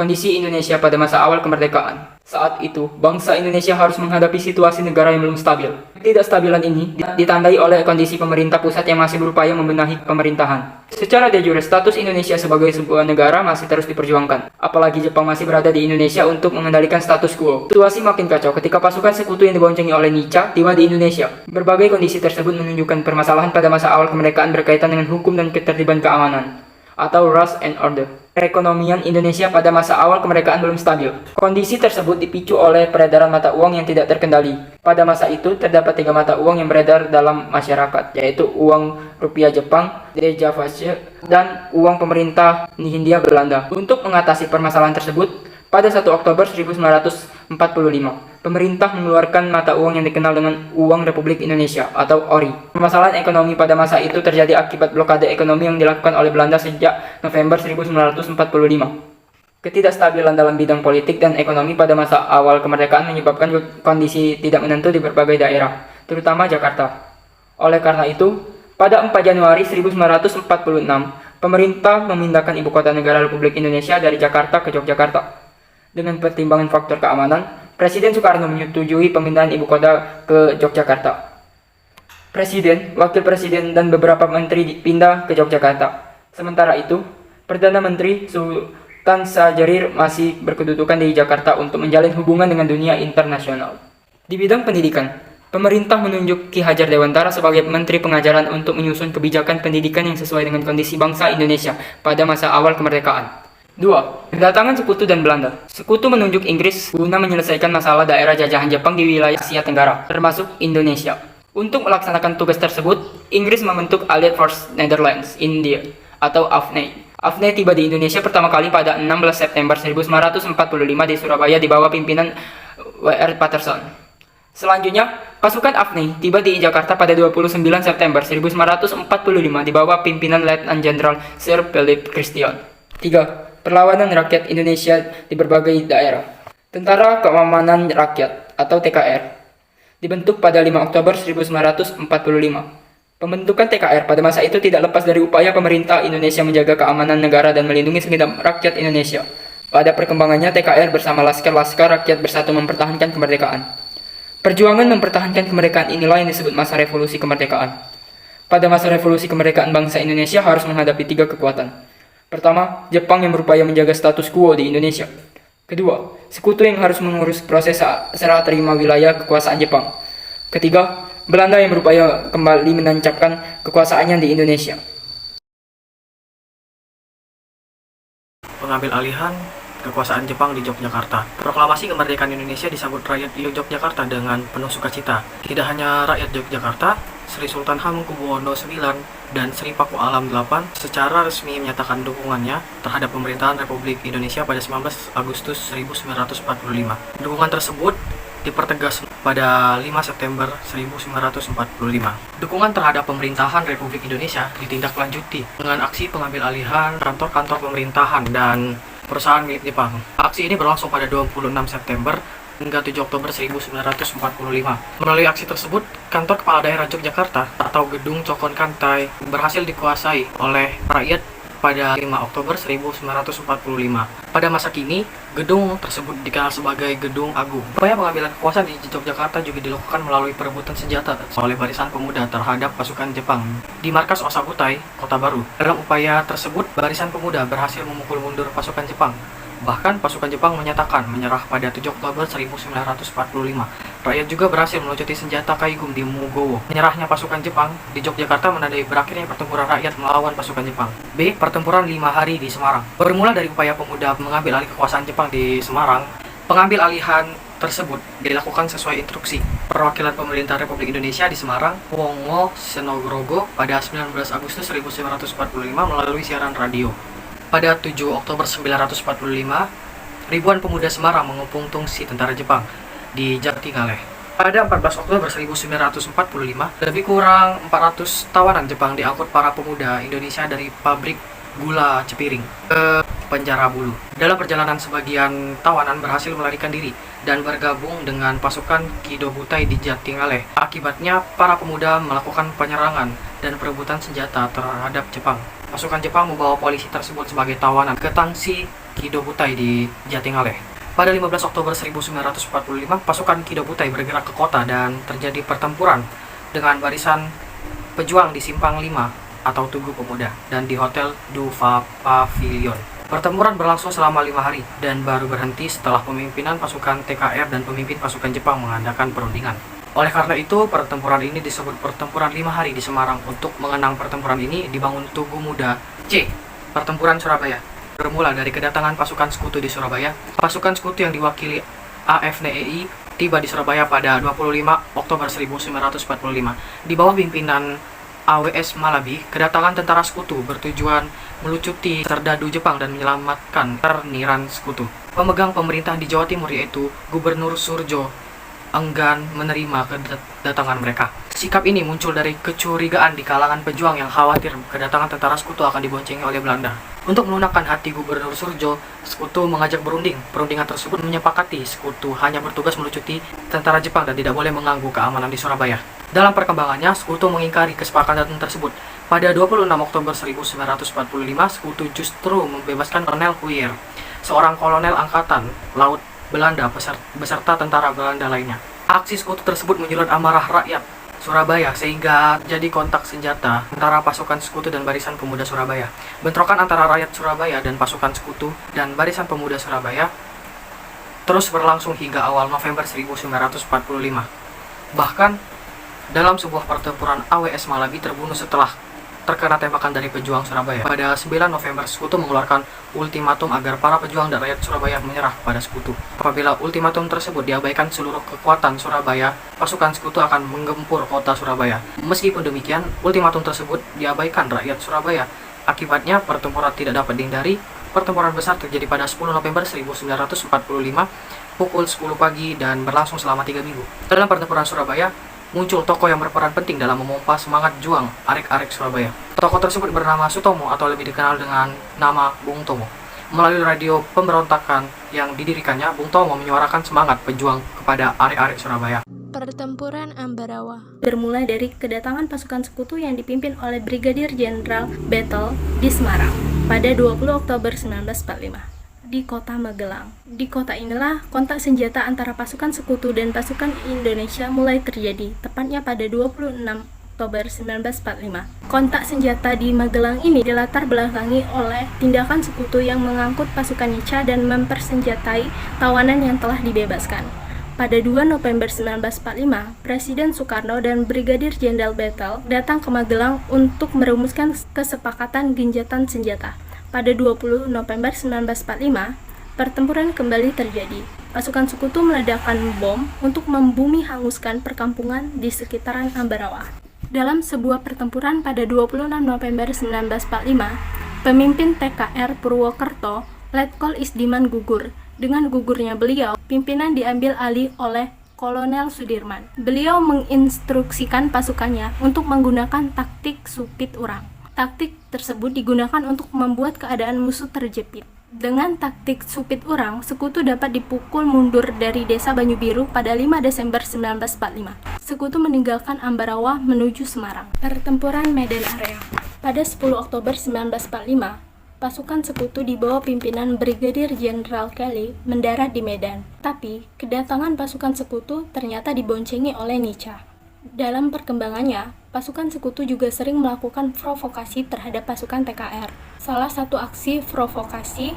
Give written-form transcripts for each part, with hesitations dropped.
Kondisi Indonesia pada masa awal kemerdekaan. Saat itu, bangsa Indonesia harus menghadapi situasi negara yang belum stabil. Ketidakstabilan ini ditandai oleh kondisi pemerintah pusat yang masih berupaya membenahi pemerintahan. Secara de jure, status Indonesia sebagai sebuah negara masih terus diperjuangkan. Apalagi Jepang masih berada di Indonesia untuk mengendalikan status quo. Situasi makin kacau ketika pasukan sekutu yang diboncengi oleh Nica tiba di Indonesia. Berbagai kondisi tersebut menunjukkan permasalahan pada masa awal kemerdekaan berkaitan dengan hukum dan ketertiban keamanan, atau Rules and Order. Perekonomian Indonesia pada masa awal kemerdekaan belum stabil. Kondisi tersebut dipicu oleh peredaran mata uang yang tidak terkendali. Pada masa itu, terdapat 3 mata uang yang beredar dalam masyarakat, yaitu uang rupiah Jepang, Dejavasje, dan uang pemerintah Hindia Belanda. Untuk mengatasi permasalahan tersebut, pada 1 Oktober 1945, pemerintah mengeluarkan mata uang yang dikenal dengan Uang Republik Indonesia atau ORI. Permasalahan ekonomi pada masa itu terjadi akibat blokade ekonomi yang dilakukan oleh Belanda sejak November 1945. Ketidakstabilan dalam bidang politik dan ekonomi pada masa awal kemerdekaan menyebabkan kondisi tidak menentu di berbagai daerah, terutama Jakarta. Oleh karena itu, pada 4 Januari 1946, pemerintah memindahkan ibu kota negara Republik Indonesia dari Jakarta ke Yogyakarta. Dengan pertimbangan faktor keamanan, Presiden Soekarno menyetujui pemindahan ibu kota ke Yogyakarta. Presiden, Wakil Presiden, dan beberapa menteri dipindah ke Yogyakarta. Sementara itu, Perdana Menteri Sultan Syahrir masih berkedudukan di Jakarta untuk menjalin hubungan dengan dunia internasional. Di bidang pendidikan, pemerintah menunjuk Ki Hajar Dewantara sebagai Menteri Pengajaran untuk menyusun kebijakan pendidikan yang sesuai dengan kondisi bangsa Indonesia pada masa awal kemerdekaan. 2. Kedatangan Sekutu dan Belanda. Sekutu menunjuk Inggris guna menyelesaikan masalah daerah jajahan Jepang di wilayah Asia Tenggara, termasuk Indonesia. Untuk melaksanakan tugas tersebut, Inggris membentuk Allied Force Netherlands India atau AFNI. AFNI tiba di Indonesia pertama kali pada 16 September 1945 di Surabaya di bawah pimpinan W.R. Patterson. Selanjutnya, pasukan AFNI tiba di Jakarta pada 29 September 1945 di bawah pimpinan Letnan Jenderal Sir Philip Christian. 3. Perlawanan rakyat Indonesia di berbagai daerah. Tentara Keamanan Rakyat atau TKR dibentuk pada 5 Oktober 1945. Pembentukan TKR pada masa itu tidak lepas dari upaya pemerintah Indonesia menjaga keamanan negara dan melindungi segenap rakyat Indonesia. Pada perkembangannya, TKR bersama Laskar Rakyat Bersatu mempertahankan kemerdekaan. Perjuangan mempertahankan kemerdekaan inilah yang disebut masa revolusi kemerdekaan. Pada masa revolusi kemerdekaan, bangsa Indonesia harus menghadapi 3 kekuatan. Pertama, Jepang yang berupaya menjaga status quo di Indonesia. Kedua, Sekutu yang harus mengurus proses serah terima wilayah kekuasaan Jepang. Ketiga, Belanda yang berupaya kembali menancapkan kekuasaannya di Indonesia. Pengambil alihan kekuasaan Jepang di Yogyakarta. Proklamasi kemerdekaan Indonesia disambut rakyat Yogyakarta dengan penuh sukacita. Tidak hanya rakyat Yogyakarta, Sri Sultan Hamengkubuwono IX dan Sri Paku Alam VIII secara resmi menyatakan dukungannya terhadap pemerintahan Republik Indonesia pada 19 Agustus 1945. Dukungan tersebut dipertegas pada 5 September 1945. Dukungan terhadap pemerintahan Republik Indonesia ditindaklanjuti dengan aksi pengambil alihan kantor-kantor pemerintahan dan perusahaan milik Jepang. Aksi ini berlangsung pada 26 September hingga 7 Oktober 1945. Melalui aksi tersebut, kantor kepala daerah Yogyakarta atau Gedung Cokon Kantai berhasil dikuasai oleh rakyat pada 5 Oktober 1945. Pada masa kini, gedung tersebut dikenal sebagai Gedung Agung. Upaya pengambilan kekuasaan di Yogyakarta juga dilakukan melalui perebutan senjata oleh Barisan Pemuda terhadap pasukan Jepang di markas Osabutai, Kota Baru. Dalam upaya tersebut, Barisan Pemuda berhasil memukul mundur pasukan Jepang. Bahkan pasukan Jepang menyatakan menyerah pada 7 Oktober 1945. Rakyat juga berhasil melucuti senjata Kaigum di Mugowo. Menyerahnya pasukan Jepang di Yogyakarta menandai berakhirnya pertempuran rakyat melawan pasukan Jepang. B. Pertempuran 5 hari di Semarang. Bermula dari upaya pemuda mengambil alih kekuasaan Jepang di Semarang, pengambil alihan tersebut dilakukan sesuai instruksi perwakilan pemerintah Republik Indonesia di Semarang, Wongo Senogrogo, pada 19 Agustus 1945 melalui siaran radio. Pada 7 Oktober 1945, ribuan pemuda Semarang mengepung tungsi tentara Jepang di Jatingaleh. Pada 14 Oktober 1945, lebih kurang 400 tawanan Jepang diangkut para pemuda Indonesia dari pabrik gula Cepiring ke penjara Bulu. Dalam perjalanan, sebagian tawanan berhasil melarikan diri dan bergabung dengan pasukan Kido Butai di Jatingaleh. Akibatnya, para pemuda melakukan penyerangan dan perebutan senjata terhadap Jepang. Pasukan Jepang membawa polisi tersebut sebagai tawanan ke Tangsi Kido Butai di Jatingaleh. Pada 15 Oktober 1945, pasukan Kido Butai bergerak ke kota dan terjadi pertempuran dengan barisan pejuang di Simpang 5 atau Tugu Pemuda dan di Hotel Duva Pavilion. Pertempuran berlangsung selama 5 hari dan baru berhenti setelah pemimpinan pasukan TKR dan pemimpin pasukan Jepang mengadakan perundingan. Oleh karena itu, pertempuran ini disebut pertempuran 5 hari di Semarang. Untuk mengenang pertempuran ini dibangun Tugu Muda. C. Pertempuran Surabaya. Bermula dari kedatangan pasukan sekutu di Surabaya, pasukan sekutu yang diwakili AFNEI tiba di Surabaya pada 25 Oktober 1945. Di bawah pimpinan AWS Malabi, kedatangan tentara sekutu bertujuan melucuti serdadu Jepang dan menyelamatkan terniran sekutu. Pemegang pemerintah di Jawa Timur yaitu Gubernur Surjo enggan menerima kedatangan mereka. Sikap ini muncul dari kecurigaan di kalangan pejuang yang khawatir kedatangan tentara sekutu akan diboncengi oleh Belanda. Untuk melunakkan hati Gubernur Surjo, sekutu mengajak berunding. Perundingan tersebut menyepakati sekutu hanya bertugas melucuti tentara Jepang dan tidak boleh mengganggu keamanan di Surabaya. Dalam perkembangannya, sekutu mengingkari kesepakatan tersebut. Pada 26 Oktober 1945, sekutu justru membebaskan Kolonel Huyer, seorang kolonel angkatan laut Belanda beserta tentara Belanda lainnya. Aksi sekutu tersebut menyulut amarah rakyat Surabaya sehingga jadi kontak senjata antara pasukan sekutu dan Barisan Pemuda Surabaya. Bentrokan antara rakyat Surabaya dan pasukan sekutu dan Barisan Pemuda Surabaya terus berlangsung hingga awal November 1945. Bahkan dalam sebuah pertempuran AWS Malabi terbunuh setelah terkena tembakan dari pejuang Surabaya. Pada 9 November, sekutu mengeluarkan ultimatum agar para pejuang dan rakyat Surabaya menyerah pada sekutu. Apabila ultimatum tersebut diabaikan seluruh kekuatan Surabaya, pasukan sekutu akan menggempur kota Surabaya. Meskipun demikian, ultimatum tersebut diabaikan rakyat Surabaya. Akibatnya, pertempuran tidak dapat dihindari. Pertempuran besar terjadi pada 10 November 1945 pukul 10 pagi dan berlangsung selama 3 minggu. Dalam pertempuran Surabaya, muncul tokoh yang berperan penting dalam memompa semangat juang arek-arek Surabaya. Tokoh tersebut bernama Sutomo atau lebih dikenal dengan nama Bung Tomo. Melalui radio pemberontakan yang didirikannya, Bung Tomo menyuarakan semangat pejuang kepada arek-arek Surabaya. Pertempuran Ambarawa bermula dari kedatangan pasukan sekutu yang dipimpin oleh Brigadir Jenderal Battle di Semarang pada 20 Oktober 1945. Di kota Magelang. Di kota inilah kontak senjata antara pasukan sekutu dan pasukan Indonesia mulai terjadi, tepatnya pada 26 Oktober 1945. Kontak senjata di Magelang ini dilatar belakangi oleh tindakan sekutu yang mengangkut pasukan Nica dan mempersenjatai tawanan yang telah dibebaskan. Pada 2 November 1945, Presiden Soekarno dan Brigadir Jenderal Battle datang ke Magelang untuk merumuskan kesepakatan gencatan senjata. Pada 20 November 1945, pertempuran kembali terjadi. Pasukan sekutu meledakkan bom untuk membumi hanguskan perkampungan di sekitaran Ambarawa. Dalam sebuah pertempuran pada 26 November 1945, pemimpin TKR Purwokerto, Letkol Isdiman gugur. Dengan gugurnya beliau, pimpinan diambil alih oleh Kolonel Sudirman. Beliau menginstruksikan pasukannya untuk menggunakan taktik supit urang. Taktik tersebut digunakan untuk membuat keadaan musuh terjepit. Dengan taktik supit urang, sekutu dapat dipukul mundur dari desa Banyubiru pada 5 Desember 1945. Sekutu meninggalkan Ambarawa menuju Semarang. Pertempuran Medan Area. Pada 10 Oktober 1945, pasukan sekutu di bawah pimpinan Brigadir Jenderal Kelly mendarat di Medan. Tapi, kedatangan pasukan sekutu ternyata diboncengi oleh Nica. Dalam perkembangannya, pasukan sekutu juga sering melakukan provokasi terhadap pasukan TKR. Salah satu aksi provokasi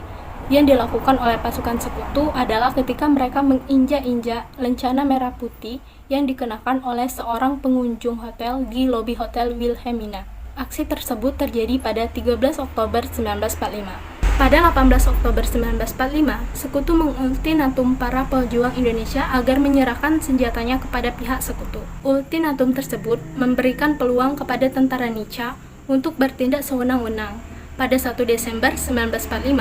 yang dilakukan oleh pasukan sekutu adalah ketika mereka menginjak-injak lencana merah putih yang dikenakan oleh seorang pengunjung hotel di lobi Hotel Wilhelmina. Aksi tersebut terjadi pada 13 Oktober 1945. Pada 18 Oktober 1945, sekutu mengultimatum para pejuang Indonesia agar menyerahkan senjatanya kepada pihak sekutu. Ultimatum tersebut memberikan peluang kepada tentara Nica untuk bertindak sewenang-wenang. Pada 1 Desember 1945,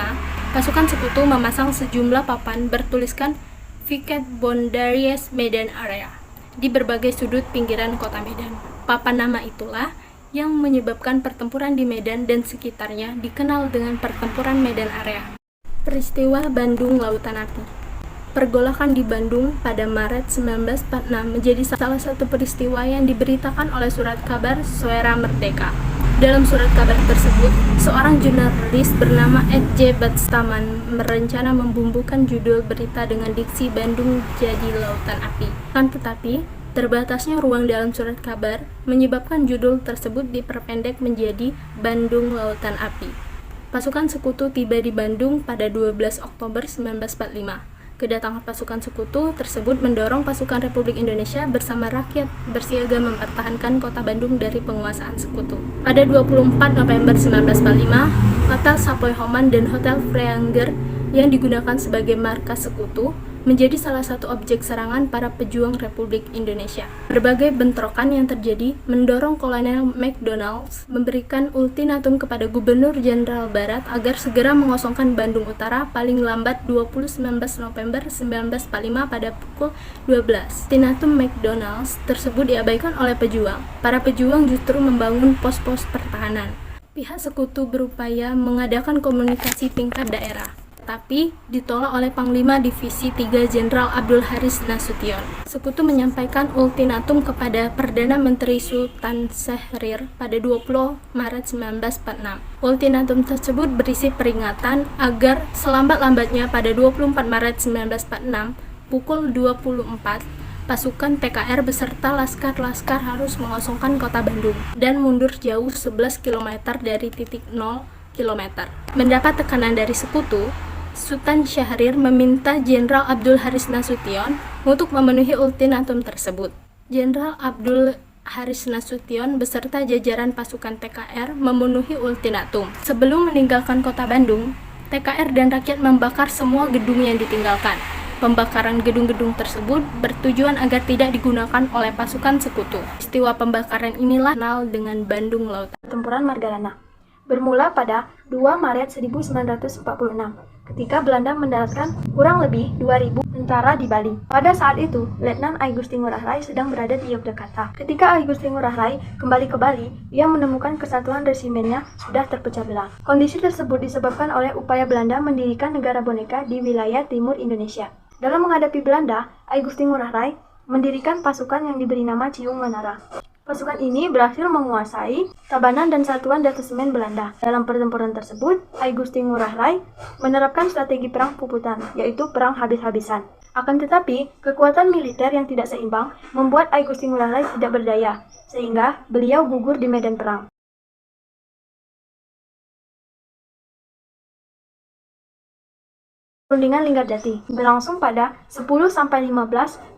pasukan sekutu memasang sejumlah papan bertuliskan Viket Bondaries Medan Area di berbagai sudut pinggiran kota Medan. Papan nama itulah yang menyebabkan pertempuran di Medan dan sekitarnya dikenal dengan Pertempuran Medan Area. Peristiwa Bandung Lautan Api. Pergolakan di Bandung pada Maret 1946 menjadi salah satu peristiwa yang diberitakan oleh surat kabar Suara Merdeka. Dalam surat kabar tersebut, seorang jurnalis bernama Ed J. Bastaman merencana membumbukan judul berita dengan diksi Bandung jadi lautan api. Kan tetapi, terbatasnya ruang dalam surat kabar menyebabkan judul tersebut diperpendek menjadi Bandung Lautan Api. Pasukan sekutu tiba di Bandung pada 12 Oktober 1945. Kedatangan pasukan sekutu tersebut mendorong pasukan Republik Indonesia bersama rakyat bersiaga mempertahankan kota Bandung dari penguasaan sekutu. Pada 24 November 1945, Hotel Savoy Homan dan Hotel Freanger yang digunakan sebagai markas sekutu menjadi salah satu objek serangan para pejuang Republik Indonesia. Berbagai bentrokan yang terjadi mendorong Kolonel McDonald memberikan ultimatum kepada Gubernur Jenderal Barat agar segera mengosongkan Bandung Utara paling lambat 19 November 1945 pada pukul 12. Ultimatum McDonald tersebut diabaikan oleh pejuang. Para pejuang justru membangun pos-pos pertahanan. Pihak sekutu berupaya mengadakan komunikasi tingkat daerah, tapi ditolak oleh Panglima Divisi 3 Jenderal Abdul Haris Nasution. Sekutu menyampaikan ultimatum kepada Perdana Menteri Sultan Syahrir pada 20 Maret 1946. Ultimatum tersebut berisi peringatan agar selambat-lambatnya pada 24 Maret 1946 pukul 24 pasukan PKR beserta laskar-laskar harus mengosongkan kota Bandung dan mundur jauh 11 km dari titik 0 km. Mendapat tekanan dari sekutu, Sultan Syahrir meminta Jenderal Abdul Haris Nasution untuk memenuhi ultimatum tersebut. Jenderal Abdul Haris Nasution beserta jajaran pasukan TKR memenuhi ultimatum. Sebelum meninggalkan kota Bandung, TKR dan rakyat membakar semua gedung yang ditinggalkan. Pembakaran gedung-gedung tersebut bertujuan agar tidak digunakan oleh pasukan sekutu. Peristiwa pembakaran inilah dikenal dengan Bandung Lautan. Pertempuran Margarana bermula pada 2 Maret 1946 ketika Belanda mendaratkan kurang lebih 2.000 tentara di Bali. Pada saat itu, Letnan I Gusti Ngurah Rai sedang berada di Yogyakarta. Ketika I Gusti Ngurah Rai kembali ke Bali, ia menemukan kesatuan resimennya sudah terpecah belah. Kondisi tersebut disebabkan oleh upaya Belanda mendirikan negara boneka di wilayah timur Indonesia. Dalam menghadapi Belanda, I Gusti Ngurah Rai mendirikan pasukan yang diberi nama Ciung Manara. Pasukan ini berhasil menguasai Tabanan dan satuan detasemen Belanda. Dalam pertempuran tersebut, I Gusti Ngurah Rai menerapkan strategi perang puputan, yaitu perang habis-habisan. Akan tetapi, kekuatan militer yang tidak seimbang membuat I Gusti Ngurah Rai tidak berdaya, sehingga beliau gugur di medan perang. Perundingan Linggarjati berlangsung pada 10-15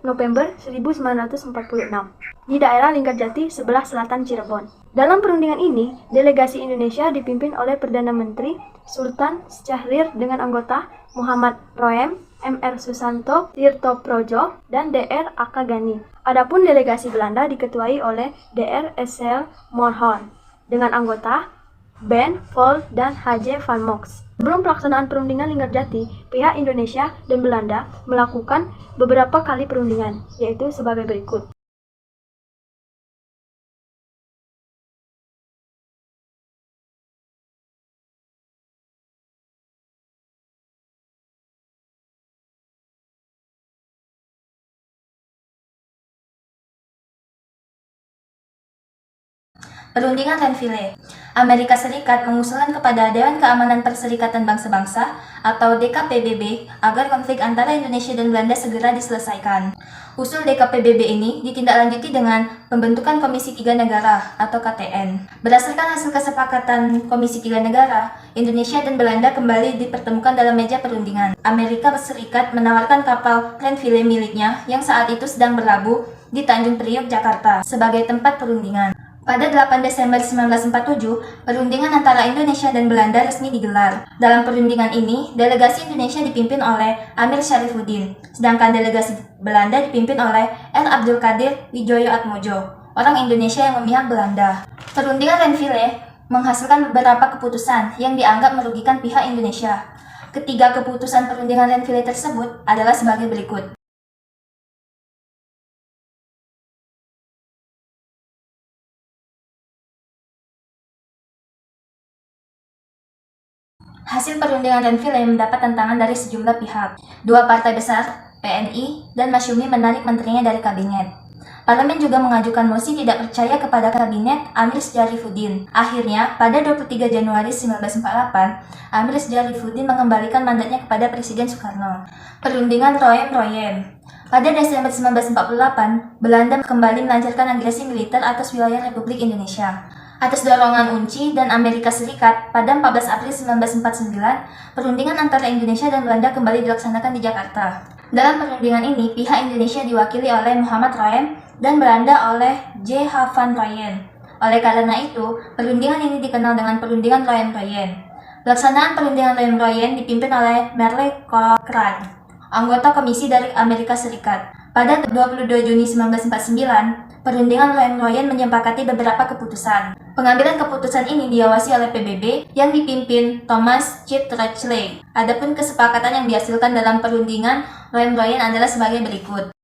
November 1946 di daerah Linggarjati sebelah selatan Cirebon. Dalam perundingan ini, delegasi Indonesia dipimpin oleh Perdana Menteri Sultan Syahrir dengan anggota Muhammad Roem, M.R. Susanto, Tirto Projo, dan Dr. Aka Gani. Adapun delegasi Belanda diketuai oleh Dr. S.L. Morhon dengan anggota Ben Volt dan H.J. Van Mox. Sebelum pelaksanaan perundingan Linggarjati, pihak Indonesia dan Belanda melakukan beberapa kali perundingan, yaitu sebagai berikut. Perundingan Renville. Amerika Serikat mengusulkan kepada Dewan Keamanan Perserikatan Bangsa-Bangsa atau DKPBB agar konflik antara Indonesia dan Belanda segera diselesaikan. Usul DKPBB ini ditindaklanjuti dengan pembentukan Komisi Tiga Negara atau KTN. Berdasarkan hasil kesepakatan Komisi Tiga Negara, Indonesia dan Belanda kembali dipertemukan dalam meja perundingan. Amerika Serikat menawarkan kapal Renville miliknya yang saat itu sedang berlabuh di Tanjung Priok, Jakarta sebagai tempat perundingan. Pada 8 Desember 1947, perundingan antara Indonesia dan Belanda resmi digelar. Dalam perundingan ini, delegasi Indonesia dipimpin oleh Amir Syarifuddin, sedangkan delegasi Belanda dipimpin oleh R. Abdul Qadir Widjojoatmojo, orang Indonesia yang memihak Belanda. Perundingan Renville menghasilkan beberapa keputusan yang dianggap merugikan pihak Indonesia. Ketiga keputusan perundingan Renville tersebut adalah sebagai berikut. Hasil perundingan Renville mendapat tantangan dari sejumlah pihak. Dua partai besar, PNI dan Masyumi menarik menterinya dari kabinet. Parlemen juga mengajukan mosi tidak percaya kepada kabinet Amir Syarifuddin. Akhirnya, pada 23 Januari 1948, Amir Syarifuddin mengembalikan mandatnya kepada Presiden Soekarno. Perundingan Roem-Royen. Pada Desember 1948, Belanda kembali melancarkan agresi militer atas wilayah Republik Indonesia. Atas dorongan UNCI dan Amerika Serikat, pada 14 April 1949, perundingan antara Indonesia dan Belanda kembali dilaksanakan di Jakarta. Dalam perundingan ini, pihak Indonesia diwakili oleh Muhammad Roem dan Belanda oleh J. H. van Royen. Oleh karena itu, perundingan ini dikenal dengan perundingan Roem-Royen. Pelaksanaan perundingan Roem-Royen dipimpin oleh Merle Cochrane, anggota komisi dari Amerika Serikat. Pada 22 Juni 1949, perundingan Roem-Royen menyepakati beberapa keputusan. Pengambilan keputusan ini diawasi oleh PBB yang dipimpin Thomas Chit-Rachley. Adapun kesepakatan yang dihasilkan dalam perundingan Roem-Royen adalah sebagai berikut.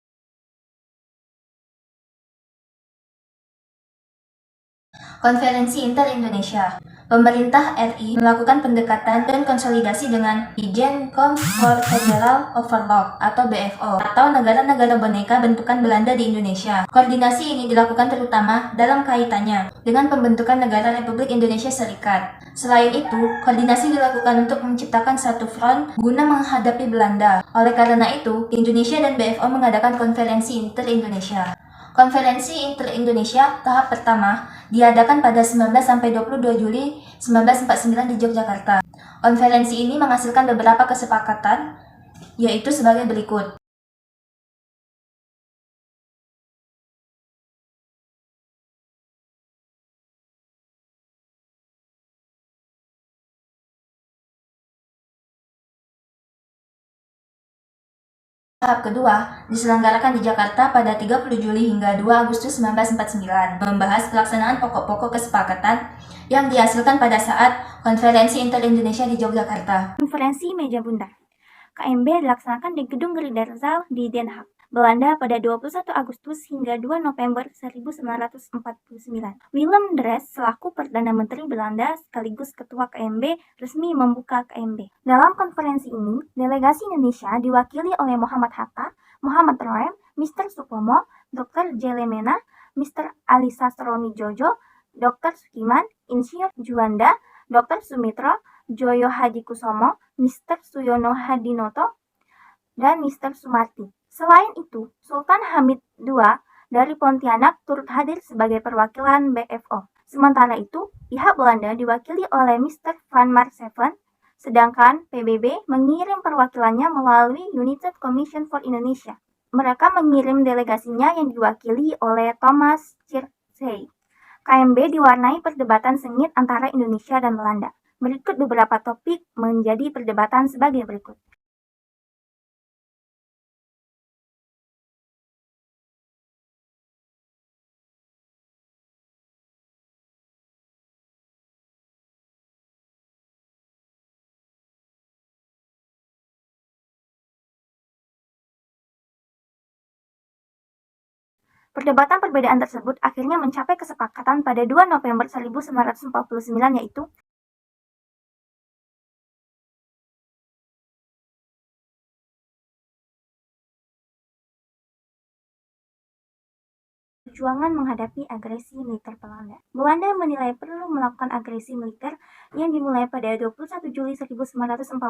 Konferensi Inter-Indonesia. Pemerintah RI melakukan pendekatan dan konsolidasi dengan Bijen for Federal Overlord atau BFO atau negara-negara boneka bentukan Belanda di Indonesia. Koordinasi ini dilakukan terutama dalam kaitannya dengan pembentukan negara Republik Indonesia Serikat. Selain itu, koordinasi dilakukan untuk menciptakan satu front guna menghadapi Belanda. Oleh karena itu, Indonesia dan BFO mengadakan konferensi Inter-Indonesia. Konferensi Inter-Indonesia tahap pertama diadakan pada 19-22 Juli 1949 di Yogyakarta. Konferensi ini menghasilkan beberapa kesepakatan, yaitu sebagai berikut. Tahap kedua diselenggarakan di Jakarta pada 30 Juli hingga 2 Agustus 1949, membahas pelaksanaan pokok-pokok kesepakatan yang dihasilkan pada saat Konferensi Inter-Indonesia di Yogyakarta. Konferensi Meja Bundar KMB dilaksanakan di Gedung Ridderzaal di Den Haag, Belanda pada 21 Agustus hingga 2 November 1949. Willem Drees selaku Perdana Menteri Belanda sekaligus Ketua KMB resmi membuka KMB. Dalam konferensi ini, delegasi Indonesia diwakili oleh Muhammad Hatta, Muhammad Roem, Mr. Supomo, Dr. J. Lemena, Mr. Ali Sastromi Jojo, Dr. Sukiman, Insinyur Juanda, Dr. Sumitro, Joyo Hadikusumo, Mr. Suyono Hadinoto, dan Mr. Sumarti. Selain itu, Sultan Hamid II dari Pontianak turut hadir sebagai perwakilan BFO. Sementara itu, pihak Belanda diwakili oleh Mr. Van Maarseven, sedangkan PBB mengirim perwakilannya melalui United Commission for Indonesia. Mereka mengirim delegasinya yang diwakili oleh Thomas Chirchey. KMB diwarnai perdebatan sengit antara Indonesia dan Belanda. Berikut beberapa topik menjadi perdebatan sebagai berikut. Perdebatan perbedaan tersebut akhirnya mencapai kesepakatan pada 2 November 1949 yaitu perjuangan menghadapi agresi militer Belanda. Belanda menilai perlu melakukan agresi militer yang dimulai pada 21 Juli 1947.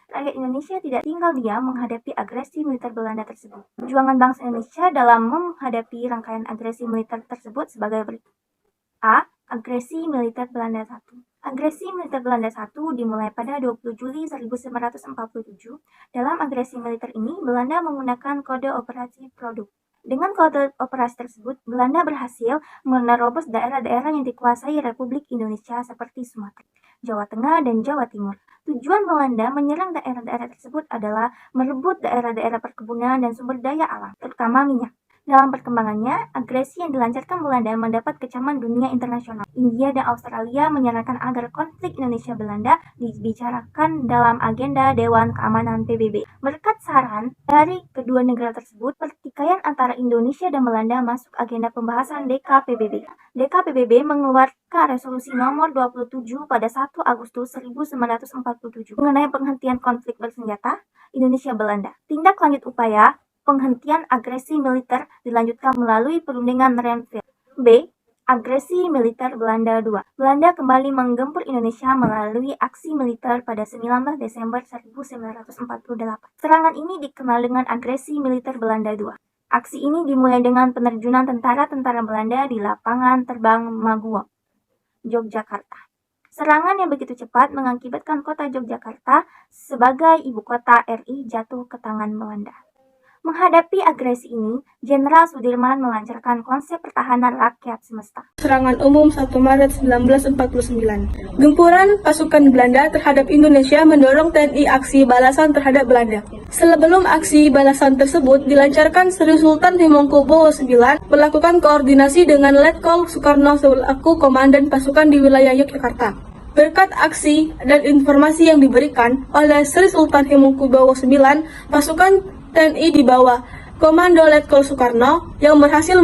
Rakyat Indonesia tidak tinggal diam menghadapi agresi militer Belanda tersebut. Perjuangan bangsa Indonesia dalam menghadapi rangkaian agresi militer tersebut sebagai berikut. A. Agresi militer Belanda 1. Agresi militer Belanda 1 dimulai pada 20 Juli 1947. Dalam agresi militer ini, Belanda menggunakan kode operasi produk. Dengan kode operasi tersebut, Belanda berhasil menerobos daerah-daerah yang dikuasai Republik Indonesia seperti Sumatera, Jawa Tengah, dan Jawa Timur. Tujuan Belanda menyerang daerah-daerah tersebut adalah merebut daerah-daerah perkebunan dan sumber daya alam, terutama minyak. Dalam perkembangannya, agresi yang dilancarkan Belanda mendapat kecaman dunia internasional. India dan Australia menyarankan agar konflik Indonesia-Belanda dibicarakan dalam agenda Dewan Keamanan PBB. Berkat saran dari kedua negara tersebut, pertikaian antara Indonesia dan Belanda masuk agenda pembahasan DKPBB. DKPBB mengeluarkan resolusi nomor 27 pada 1 Agustus 1947 mengenai penghentian konflik bersenjata Indonesia-Belanda. Tindak lanjut upaya Penghentian agresi militer dilanjutkan melalui perundingan Renville. B. Agresi militer Belanda II. Belanda kembali menggempur Indonesia melalui aksi militer pada 19 Desember 1948. Serangan ini dikenal dengan agresi militer Belanda II. Aksi ini dimulai dengan penerjunan tentara-tentara Belanda di lapangan terbang Maguwo, Yogyakarta. Serangan yang begitu cepat mengakibatkan kota Yogyakarta sebagai ibu kota RI jatuh ke tangan Belanda. Menghadapi agresi ini, Jenderal Sudirman melancarkan konsep pertahanan rakyat semesta. Serangan umum 1 Maret 1949. Gempuran pasukan Belanda terhadap Indonesia mendorong TNI aksi balasan terhadap Belanda. Sebelum aksi balasan tersebut dilancarkan, Sri Sultan Hamengkubuwono IX melakukan koordinasi dengan Letkol Soekarno selaku komandan pasukan di wilayah Yogyakarta. Berkat aksi dan informasi yang diberikan oleh Sri Sultan Hamengkubuwono IX, pasukan TNI di bawah Komando Letkol Soekarno yang berhasil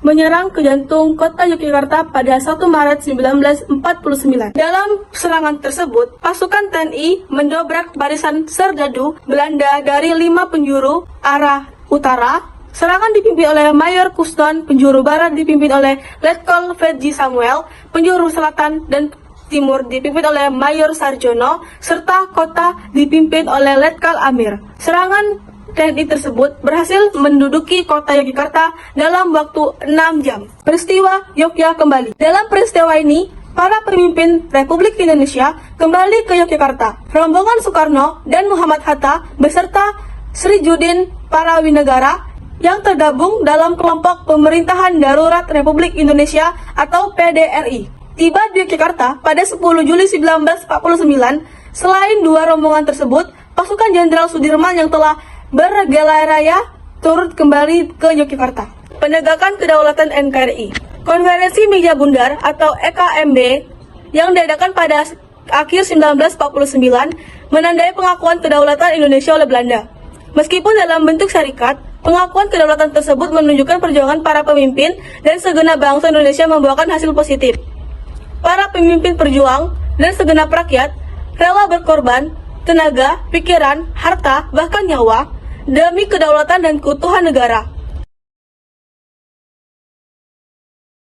menyerang ke jantung kota Yogyakarta pada 1 Maret 1949. Dalam serangan tersebut, pasukan TNI mendobrak barisan serdadu Belanda dari 5 penjuru arah utara. Serangan dipimpin oleh Mayor Kuston, penjuru barat dipimpin oleh Letkol Fredji Samuel, penjuru selatan dan timur dipimpin oleh Mayor Sarjono, serta kota dipimpin oleh Letkol Amir. Serangan TNI tersebut berhasil menduduki kota Yogyakarta dalam waktu 6 jam. Peristiwa Yogyakarta kembali. Dalam peristiwa ini, para pemimpin Republik Indonesia kembali ke Yogyakarta. Rombongan Soekarno dan Muhammad Hatta beserta Sri Judin Parawinegara yang tergabung dalam kelompok pemerintahan darurat Republik Indonesia atau PDRI tiba di Yogyakarta pada 10 Juli 1949. Selain dua rombongan tersebut, pasukan Jenderal Sudirman yang telah bergelaraya turut kembali ke Yogyakarta. Penegakan kedaulatan NKRI. Konferensi Meja Bundar atau EKMB yang diadakan pada akhir 1949 menandai pengakuan kedaulatan Indonesia oleh Belanda. Meskipun dalam bentuk syarikat, pengakuan kedaulatan tersebut menunjukkan perjuangan para pemimpin dan segenap bangsa Indonesia membuahkan hasil positif. Para pemimpin berjuang dan segenap rakyat rela berkorban tenaga, pikiran, harta, bahkan nyawa demi kedaulatan dan keutuhan negara.